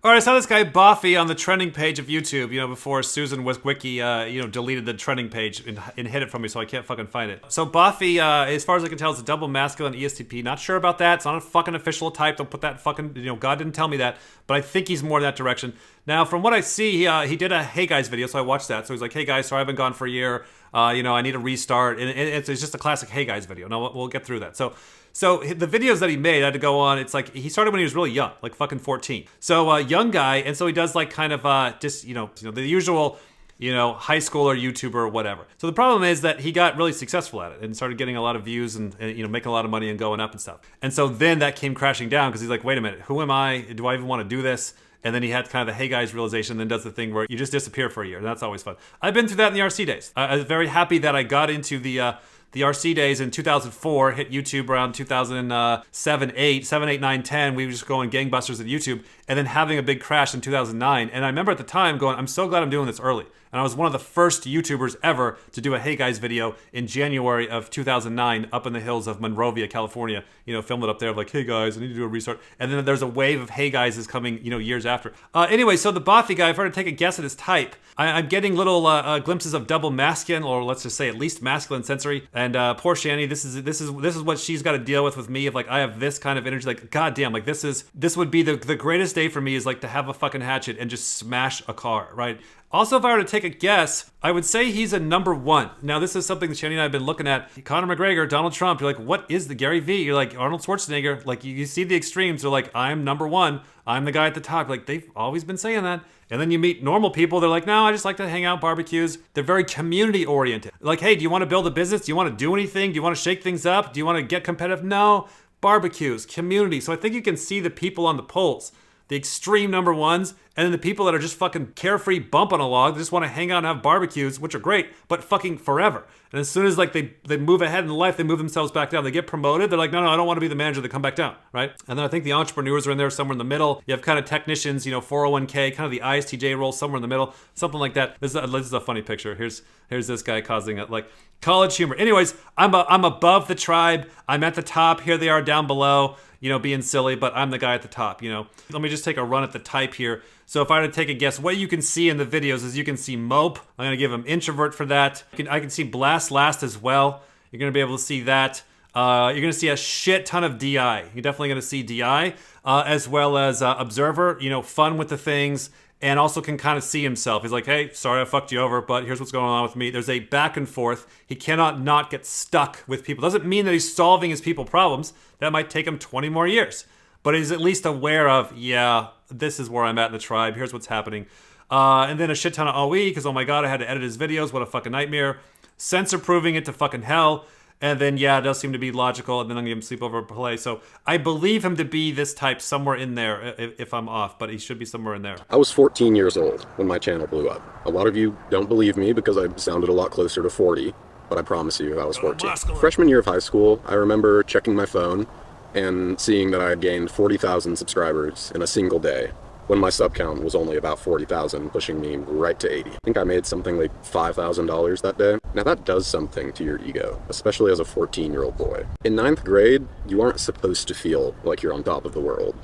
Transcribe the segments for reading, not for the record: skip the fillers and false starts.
All right, I saw this guy Boffy on the trending page of YouTube, before Susan Wojcicki, deleted the trending page and hid it from me, so I can't fucking find it. So Boffy, as far as I can tell, is a double masculine ESTP. Not sure about that. It's not a fucking official type. Don't put that fucking, God didn't tell me that, but I think he's more in that direction. Now, from what I see, he did a Hey Guys video, so I watched that. So he's like, hey guys, sorry I've been gone for a year. I need a restart. And it's just a classic Hey Guys video. Now, we'll get through that. So the videos that he made, I had to go on. It's like he started when he was really young, like fucking 14. So young guy, and so he does like kind of the usual, high schooler YouTuber or whatever. So the problem is that he got really successful at it and started getting a lot of views and making a lot of money and going up and stuff. And so then that came crashing down because he's like, wait a minute, who am I? Do I even want to do this? And then he had kind of the Hey Guys realization, then does the thing where you just disappear for a year. And that's always fun. I've been through that in the RC days. I was very happy that I got into the RC days in 2004, hit YouTube around 2007, 8, 9, 10. We were just going gangbusters at YouTube, and then having a big crash in 2009. And I remember at the time going, I'm so glad I'm doing this early. And I was one of the first YouTubers ever to do a Hey Guys video in January of 2009 up in the hills of Monrovia, California. Filmed it up there like, hey guys, I need to do a restart. And then there's a wave of Hey Guys is coming, years after. Anyway, so the Boffy guy, if I were to take a guess at his type, I'm getting little glimpses of double masculine, or let's just say at least masculine sensory. And poor Shani, this is what she's got to deal with me. Of like, I have this kind of energy. Like, goddamn, like this would be the greatest day for me is like to have a fucking hatchet and just smash a car, right? Also, if I were to take a guess, I would say he's a number one. Now, this is something that Shani and I have been looking at. Conor McGregor, Donald Trump, you're like, what is the Gary Vee? You're like, Arnold Schwarzenegger. Like, you see the extremes. They're like, I'm number one. I'm the guy at the top. Like, they've always been saying that. And then you meet normal people. They're like, no, I just like to hang out, barbecues. They're very community oriented. Like, hey, do you want to build a business? Do you want to do anything? Do you want to shake things up? Do you want to get competitive? No. Barbecues, community. So I think you can see the people on the polls. The extreme number ones, and then the people that are just fucking carefree bumping along, they just want to hang out and have barbecues, which are great, but fucking forever. And as soon as like they move ahead in life, they move themselves back down. They get promoted, they're like, no, I don't want to be the manager. They come back down, right? And then I think the entrepreneurs are in there somewhere in the middle. You have kind of technicians, 401k, kind of the ISTJ role somewhere in the middle, something like that. This is a funny picture. Here's this guy causing it like college humor. Anyways, I'm above the tribe. I'm at the top. Here they are down below. Being silly, but I'm the guy at the top, Let me just take a run at the type here. So if I were to take a guess, what you can see in the videos is you can see Mope. I'm going to give him introvert for that. I can see Blast Last as well. You're going to be able to see that. You're going to see a shit ton of DI. You're definitely going to see DI, as well as Observer, fun with the things, and also can kind of see himself. He's like, hey, sorry I fucked you over, but here's what's going on with me. There's a back and forth. He cannot not get stuck with people. Doesn't mean that he's solving his people problems. That might take him 20 more years. But he's at least aware of, yeah, this is where I'm at in the tribe. Here's what's happening. And then a shit ton of OE, because oh my god, I had to edit his videos. What a fucking nightmare. Censor proving it to fucking hell. And then, yeah, it does seem to be logical. And then I'm going to give him sleepover play. So I believe him to be this type somewhere in there, if I'm off. But he should be somewhere in there. I was 14 years old when my channel blew up. A lot of you don't believe me because I sounded a lot closer to 40. But I promise you, I was 14. Freshman year of high school, I remember checking my phone and seeing that I had gained 40,000 subscribers in a single day, when my sub count was only about 40,000, pushing me right to 80. I think I made something like $5,000 that day. Now that does something to your ego, especially as a 14-year-old boy. In 9th grade, you aren't supposed to feel like you're on top of the world.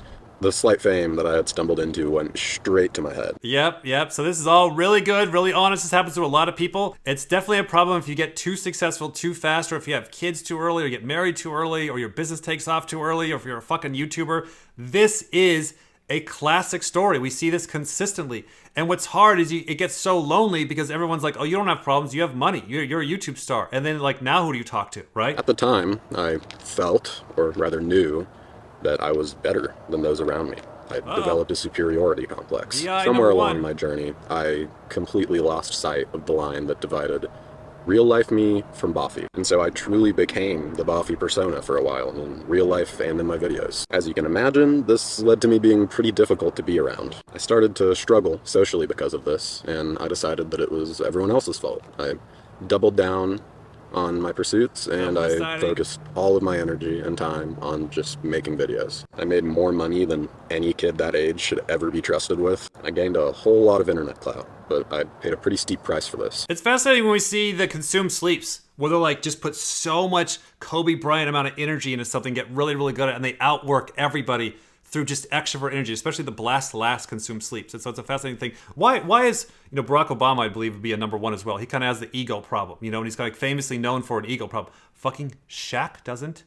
The slight fame that I had stumbled into went straight to my head. Yep. So this is all really good, really honest. This happens to a lot of people. It's definitely a problem if you get too successful too fast, or if you have kids too early, or get married too early, or your business takes off too early, or if you're a fucking YouTuber. This is a classic story. We see this consistently. And what's hard is it gets so lonely because everyone's like, oh, you don't have problems, you have money, you're a YouTube star. And then like, now who do you talk to, right? At the time, I felt, or rather knew, that I was better than those around me. I developed a superiority complex. Somewhere along my journey, I completely lost sight of the line that divided real life me from Boffy. And so I truly became the Boffy persona for a while, in real life and in my videos. As you can imagine, this led to me being pretty difficult to be around. I started to struggle socially because of this, and I decided that it was everyone else's fault. I doubled down on my pursuits, and I focused all of my energy and time on just making videos. I made more money than any kid that age should ever be trusted with. I gained a whole lot of internet clout, but I paid a pretty steep price for this. It's fascinating when we see the consumed sleeps, where they're like, just put so much Kobe Bryant amount of energy into something, get really, really good at it, and they outwork everybody through just extrovert energy, especially the blast last consumes sleep. So it's a fascinating thing. Why is, Barack Obama, I believe, would be a number one as well. He kind of has the ego problem, and he's kind of famously known for an ego problem. Fucking Shaq doesn't.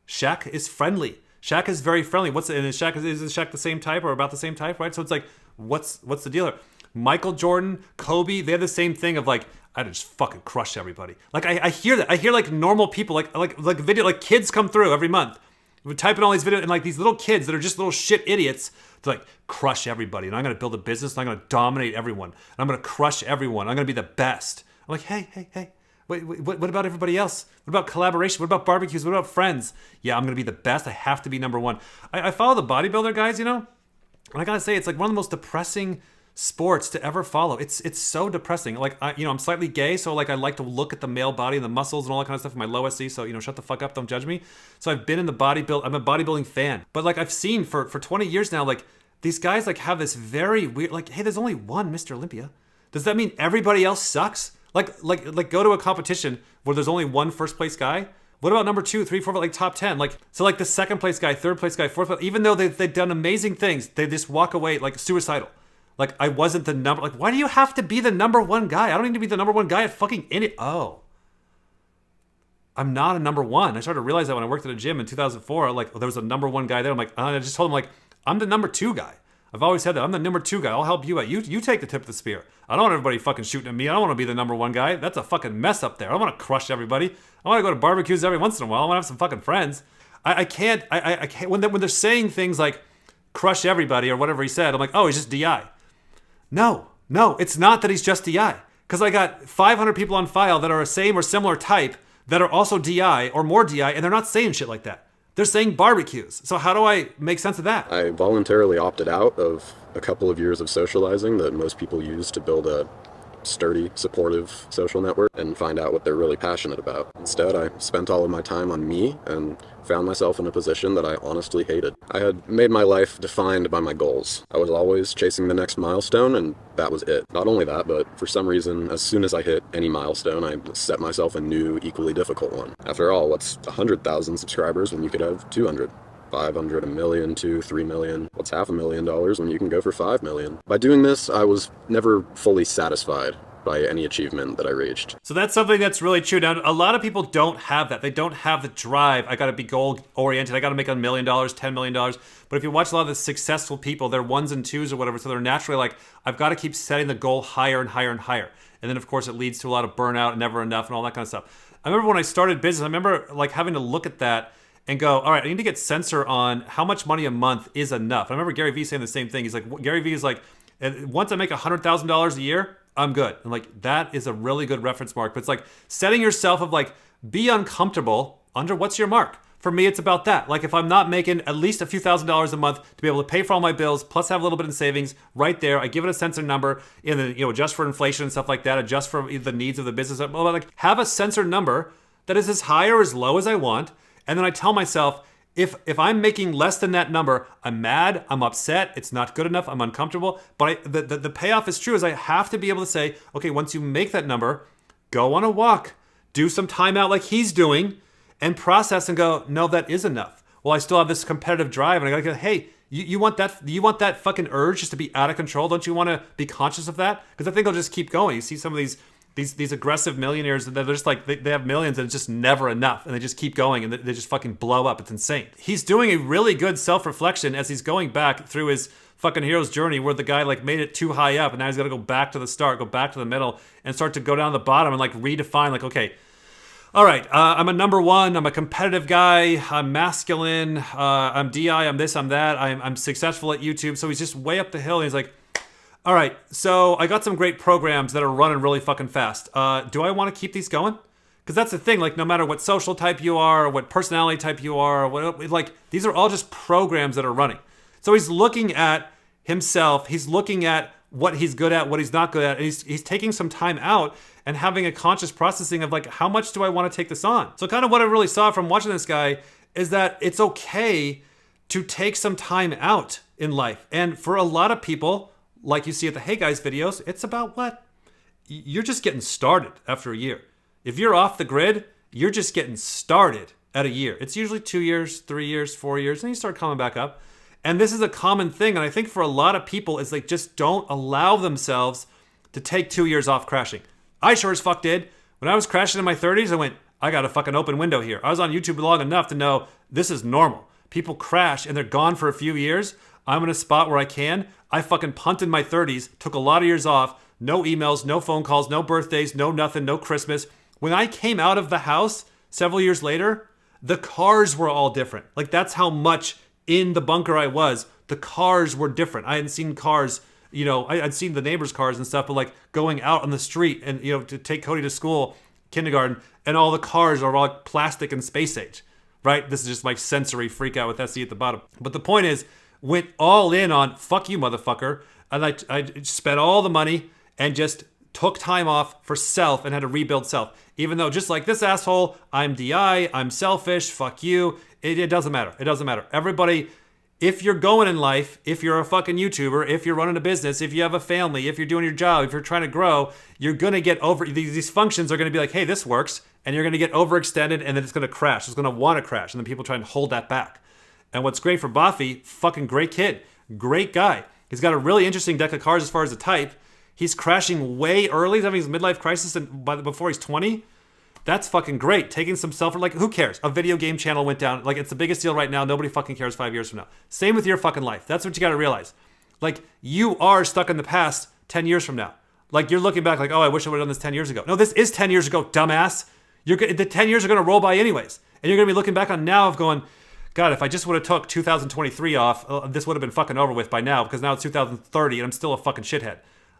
Shaq is friendly. Shaq is very friendly. Is Shaq the same type or about the same type, right? So it's like, what's the deal there? Michael Jordan, Kobe, they have the same thing of like, I just fucking crush everybody. Like I hear that. I hear like normal people, like video, like kids come through every month. We type in all these videos and like these little kids that are just little shit idiots to like crush everybody. And I'm gonna build a business and I'm gonna dominate everyone. And I'm gonna crush everyone. I'm gonna be the best. I'm like, hey. What about everybody else? What about collaboration? What about barbecues? What about friends? Yeah, I'm gonna be the best. I have to be number one. I follow the bodybuilder guys, and I gotta say, it's like one of the most depressing sports to ever follow. It's so depressing. Like I'm slightly gay, so like I like to look at the male body and the muscles and all that kind of stuff in my low SC. So shut the fuck up, don't judge me. So I've been in the bodybuild. I'm a bodybuilding fan, but like I've seen for 20 years now, like these guys like have this very weird like, hey, there's only one Mr. Olympia. Does that mean everybody else sucks? Like go to a competition where there's only one first place guy. What about number 2, 3, 4, like top 10? Like so like the second place guy, third place guy, fourth place, even though they've done amazing things, they just walk away like suicidal. Like, I wasn't the number... Like, why do you have to be the number one guy? I don't need to be the number one guy at fucking Oh. I'm not a number one. I started to realize that when I worked at a gym in 2004. Like, there was a number one guy there. I'm like... I just told him, like, I'm the number 2 guy. I've always said that. I'm the number 2 guy. I'll help you out. You take the tip of the spear. I don't want everybody fucking shooting at me. I don't want to be the number one guy. That's a fucking mess up there. I don't want to crush everybody. I want to go to barbecues every once in a while. I want to have some fucking friends. I can't... When they're saying things like, crush everybody or whatever he said, I'm like, oh, he's just DI. No, it's not that he's just DI. Because I got 500 people on file that are a same or similar type that are also DI or more DI, and they're not saying shit like that. They're saying barbecues. So how do I make sense of that? I voluntarily opted out of a couple of years of socializing that most people use to build a sturdy, supportive social network and find out what they're really passionate about. Instead, I spent all of my time on me and found myself in a position that I honestly hated. I had made my life defined by my goals. I was always chasing the next milestone, and that was it. Not only that, but for some reason, as soon as I hit any milestone, I set myself a new, equally difficult one. After all, what's 100,000 subscribers when you could have 200? 500, a million, 2, 3 million. What's $500,000 when you can go for 5 million? By doing this, I was never fully satisfied by any achievement that I reached. So that's something that's really true. Now, a lot of people don't have that. They don't have the drive. I got to be goal-oriented. I got to make $1 million, $10 million. But if you watch a lot of the successful people, they're 1s and 2s or whatever, so they're naturally like, I've got to keep setting the goal higher and higher and higher. And then, of course, it leads to a lot of burnout and never enough and all that kind of stuff. I remember when I started business, I remember like having to look at that and go, all right, I need to get censor on how much money a month is enough. I remember Gary Vee saying the same thing. He's like, Gary Vee is like, once I make $100,000 a year, I'm good. And like, that is a really good reference mark. But it's like setting yourself of like, be uncomfortable under what's your mark. For me, it's about that. Like if I'm not making at least a few $1,000s a month to be able to pay for all my bills, plus have a little bit in savings right there, I give it a censor number and then, adjust for inflation and stuff like that, adjust for the needs of the business. Like have a censor number that is as high or as low as I want. And then I tell myself, if I'm making less than that number, I'm mad, I'm upset, it's not good enough, I'm uncomfortable. But the payoff is true, is I have to be able to say, okay, once you make that number, go on a walk, do some time out like he's doing, and process and go, no, that is enough. Well, I still have this competitive drive, and I gotta go, hey, you want that fucking urge just to be out of control? Don't you want to be conscious of that? Because I think I'll just keep going. You see some of these aggressive millionaires, they're just like, they have millions and it's just never enough. And they just keep going and they just fucking blow up. It's insane. He's doing a really good self-reflection as he's going back through his fucking hero's journey where the guy like made it too high up and now he's got to go back to the start, go back to the middle and start to go down the bottom and like redefine like, okay, all right, I'm a number one, I'm a competitive guy, I'm masculine, I'm DI, I'm this, I'm that, I'm successful at YouTube. So he's just way up the hill and he's like, all right, so I got some great programs that are running really fucking fast. Do I want to keep these going? Because that's the thing, like no matter what social type you are, or what personality type you are, or what, like these are all just programs that are running. So he's looking at himself, he's looking at what he's good at, what he's not good at, and he's taking some time out and having a conscious processing of like, how much do I want to take this on? So kind of what I really saw from watching this guy is that it's okay to take some time out in life. And for a lot of people, like you see at the Hey Guys videos, it's about what? You're just getting started after a year. If you're off the grid, you're just getting started at a year. It's usually 2 years, 3 years, 4 years, and you start coming back up. And this is a common thing, and I think for a lot of people, is they just don't allow themselves to take 2 years off crashing. I sure as fuck did. When I was crashing in my 30s, I went, I got a fucking open window here. I was on YouTube long enough to know this is normal. People crash and they're gone for a few years. I'm in a spot where I can. I fucking punted my 30s, took a lot of years off, no emails, no phone calls, no birthdays, no nothing, no Christmas. When I came out of the house several years later, the cars were all different. Like, that's how much in the bunker I was. The cars were different. I hadn't seen cars, you know, I'd seen the neighbors' cars and stuff, but like going out on the street and, you know, to take Cody to school, kindergarten, and all the cars are all like plastic and space age, right? This is just my sensory freak out with SE at the bottom. But the point is, went all in on fuck you, motherfucker. And I spent all the money and just took time off for self and had to rebuild self. Even though, just like this asshole, I'm DI, I'm selfish, fuck you. It doesn't matter. It doesn't matter. Everybody, if you're going in life, if you're a fucking YouTuber, if you're running a business, if you have a family, if you're doing your job, if you're trying to grow, you're going to get over, these functions are going to be like, hey, this works. And you're going to get overextended and then it's going to crash. It's going to want to crash. And then people try and hold that back. And what's great for Buffy, fucking great kid, great guy. He's got a really interesting deck of cards as far as the type. He's crashing way early. He's having his midlife crisis before he's 20. That's fucking great. Taking some self, like, who cares? A video game channel went down. Like, it's the biggest deal right now. Nobody fucking cares 5 years from now. Same with your fucking life. That's what you got to realize. Like, you are stuck in the past 10 years from now. Like, you're looking back like, oh, I wish I would have done this 10 years ago. No, this is 10 years ago, dumbass. The 10 years are going to roll by anyways. And you're going to be looking back on now of going, God, if I just would have took 2023 off, this would have been fucking over with by now, because now it's 2030 and I'm still a fucking shithead.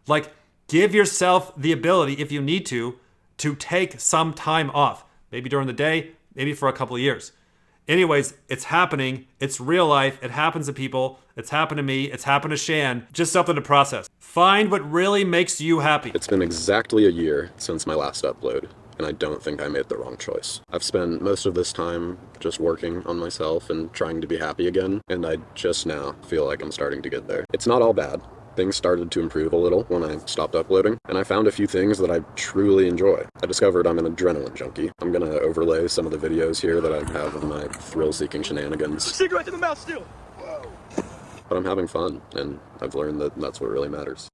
Like, give yourself the ability, if you need to take some time off. Maybe during the day, maybe for a couple of years. Anyways, it's happening. It's real life. It happens to people. It's happened to me. It's happened to Shan. Just something to process. Find what really makes you happy. It's been exactly a year since my last upload, and I don't think I made the wrong choice. I've spent most of this time just working on myself and trying to be happy again, and I just now feel like I'm starting to get there. It's not all bad. Things started to improve a little when I stopped uploading, and I found a few things that I truly enjoy. I discovered I'm an adrenaline junkie. I'm gonna overlay some of the videos here that I have of my thrill-seeking shenanigans. Cigarette in the mouth still! Whoa. But I'm having fun, and I've learned that that's what really matters.